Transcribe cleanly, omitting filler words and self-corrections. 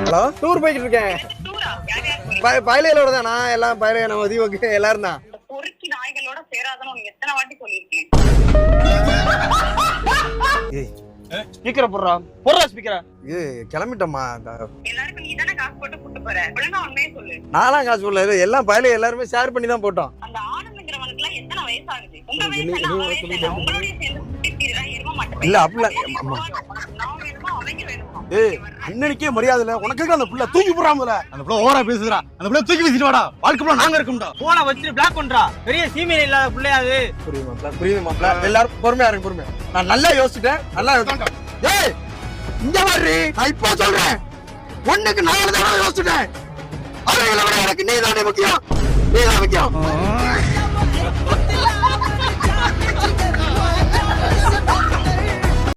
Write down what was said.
Hello, tour போயிட்டு இருக்கேன். பயலையோட தான் நான் எல்லாம் பயலைய நம்ம தீபக்கு எல்லாரும் தான். பொறுக்கி நாய்களோட சேராதன்னு எத்தனை வாட்டி சொல்லியிருக்கேன். ஸ்பீக்கரை போடுறா ஸ்பீக்கரை. கிளம்பிட்டோம்மா. எல்லாருக்கும் நீ தானே காசு போட்டு கூட்டு போற, ஒழுங்கா உண்மையே சொல்லு. நான்லாம் காசு போடல, எல்லாம் பயலைய எல்லாருமே ஷேர் பண்ணி தான் போட்டோம். அந்த ஆனந்துங்கிறவனுக்கு எல்லாம் எத்தனை வயசாகுது? உங்க வயசு என்ன, அவன் வயசு என்ன? உங்களோடய சேர்ந்து சுத்திட்டு எரும மாட்டேன். இல்ல அப்படிலாம் நான் வேணுமா அவங்க வேணுமா? அண்ணனுக்கே மரியாதை இல்ல உனக்கு. அந்த புள்ள தூக்கி போடாமல, அந்த புள்ள ஓவரா பேசுறா. அந்த புள்ள தூக்கி வீசிட்டு வாடா, வாழ்க்கை நாங்க இருக்கோம்டா. போன வச்சு பிளாக் பண்றா, பெரிய சீமையில இல்லாத புள்ளையாது. புரியுது மாப்ள, எல்லாரும் பொறுமையா இருங்க, பொறுமையா. நான் நல்லா யோசிச்சிட்டேன், நல்லா ஏய் இங்க வர்றீ, நான் இப்போ சொல்றேன். ஒண்ணுக்கு 4 தடவை யோசிச்சிட்டேன். அவைகளை விட எனக்கு நீ தானே முக்கியம், நீ தான் முக்கியம்.